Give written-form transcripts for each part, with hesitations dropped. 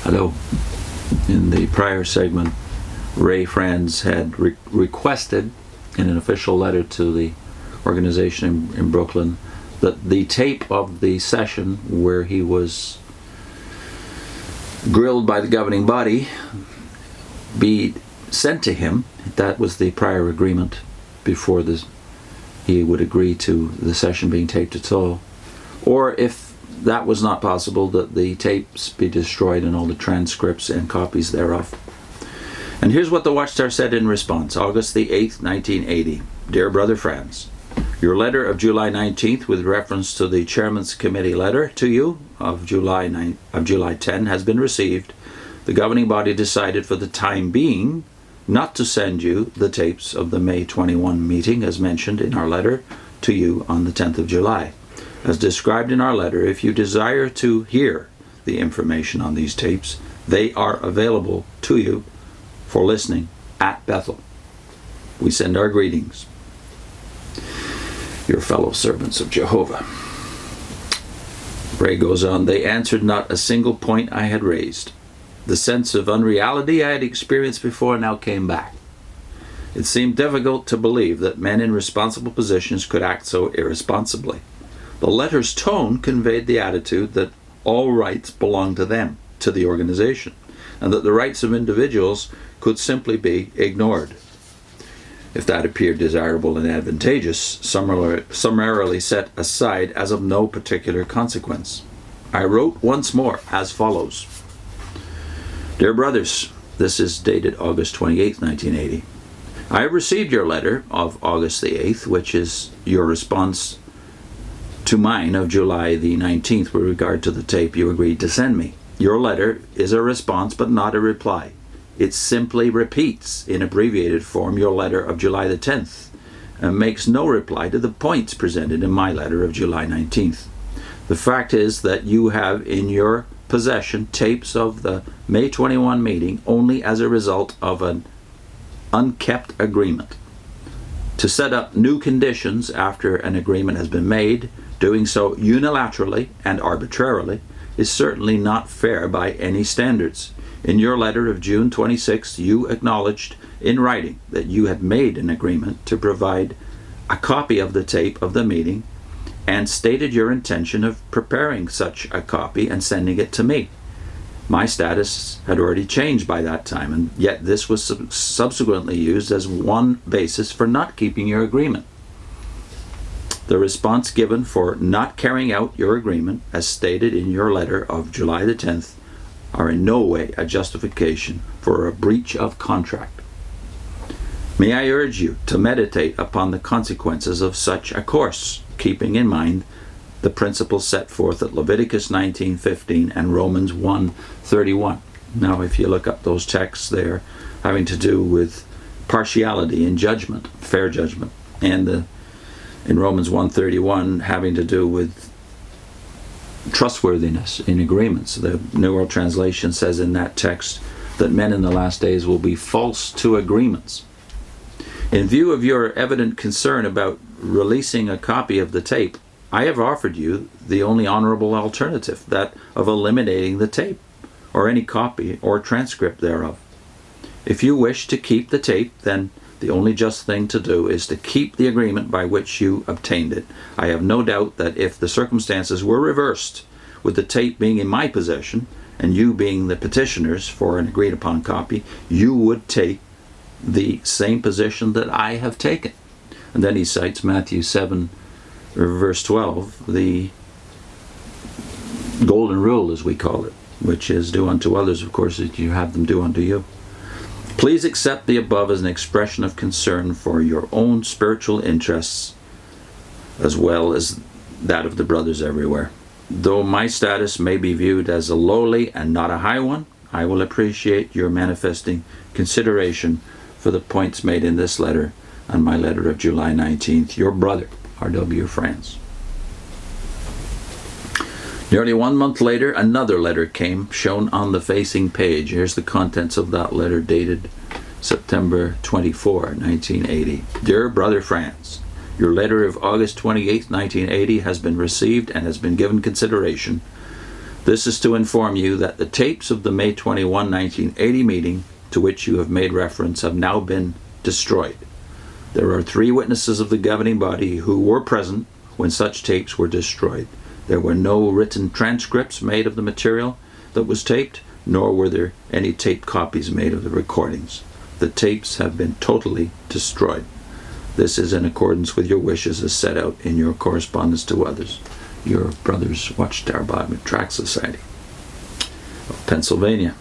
Hello. In the prior segment, Franz had requested in an official letter to the organization in Brooklyn that the tape of the session where he was grilled by the governing body be sent to him. That was the prior agreement before he would agree to the session being taped at all. Or if that was not possible, that the tapes be destroyed and all the transcripts and copies thereof. And here's what the Watchtower said in response. August the 8th, 1980. Dear Brother Franz, your letter of July 19th with reference to the Chairman's Committee letter to you of July 10 has been received. The governing body decided for the time being not to send you the tapes of the May 21 meeting as mentioned in our letter to you on the 10th of July. As described in our letter, if you desire to hear the information on these tapes, they are available to you for listening at Bethel. We send our greetings. Your fellow servants of Jehovah. Ray goes on, they answered not a single point I had raised. The sense of unreality I had experienced before now came back. It seemed difficult to believe that men in responsible positions could act so irresponsibly. The letter's tone conveyed the attitude that all rights belong to them, to the organization, and that the rights of individuals could simply be ignored. If that appeared desirable and advantageous, summarily set aside as of no particular consequence. I wrote once more as follows. Dear brothers, this is dated August 28, 1980. I have received your letter of August the 8th, which is your response to mine of July the 19th with regard to the tape you agreed to send me. Your letter is a response but not a reply. It simply repeats in abbreviated form your letter of July the 10th and makes no reply to the points presented in my letter of July 19th. The fact is that you have in your possession tapes of the May 21 meeting only as a result of an unkept agreement. To set up new conditions after an agreement has been made, doing so unilaterally and arbitrarily, is certainly not fair by any standards. In your letter of June 26th, you acknowledged in writing that you had made an agreement to provide a copy of the tape of the meeting and stated your intention of preparing such a copy and sending it to me. My status had already changed by that time, and yet this was subsequently used as one basis for not keeping your agreement. The response given for not carrying out your agreement, as stated in your letter of July the 10th, are in no way a justification for a breach of contract. May I urge you to meditate upon the consequences of such a course, keeping in mind the principles set forth at Leviticus 19:15 and Romans 1:31. Now, if you look up those texts there, having to do with partiality in judgment, fair judgment, and in Romans 1:31 having to do with trustworthiness in agreements. The New World Translation says in that text that men in the last days will be false to agreements. In view of your evident concern about releasing a copy of the tape, I have offered you the only honorable alternative, that of eliminating the tape, or any copy or transcript thereof. If you wish to keep the tape, then the only just thing to do is to keep the agreement by which you obtained it. I have no doubt that if the circumstances were reversed, with the tape being in my possession and you being the petitioners for an agreed upon copy, you would take the same position that I have taken. And then he cites Matthew 7, verse 12, the golden rule, as we call it, which is do unto others, of course, that you have them do unto you. Please accept the above as an expression of concern for your own spiritual interests as well as that of the brothers everywhere. Though my status may be viewed as a lowly and not a high one, I will appreciate your manifesting consideration for the points made in this letter and my letter of July 19th. Your brother, R.W. Franz. Nearly 1 month later, another letter came, shown on the facing page. Here's the contents of that letter, dated September 24, 1980. Dear Brother Franz, your letter of August 28, 1980 has been received and has been given consideration. This is to inform you that the tapes of the May 21, 1980 meeting to which you have made reference have now been destroyed. There are 3 witnesses of the governing body who were present when such tapes were destroyed. There were no written transcripts made of the material that was taped, nor were there any tape copies made of the recordings. The tapes have been totally destroyed. This is in accordance with your wishes as set out in your correspondence to others. Your brother's Watchtower Bible Tract Society of Pennsylvania.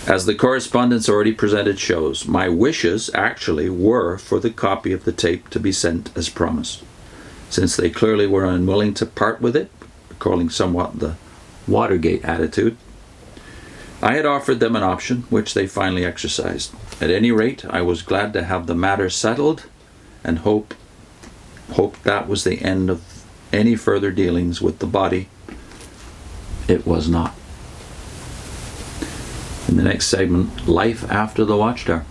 As the correspondence already presented shows, my wishes actually were for the copy of the tape to be sent as promised. Since they clearly were unwilling to part with it, recalling somewhat the Watergate attitude, I had offered them an option which they finally exercised. At any rate, I was glad to have the matter settled and hoped that was the end of any further dealings with the body. It was not. In the next segment, life after the Watchtower.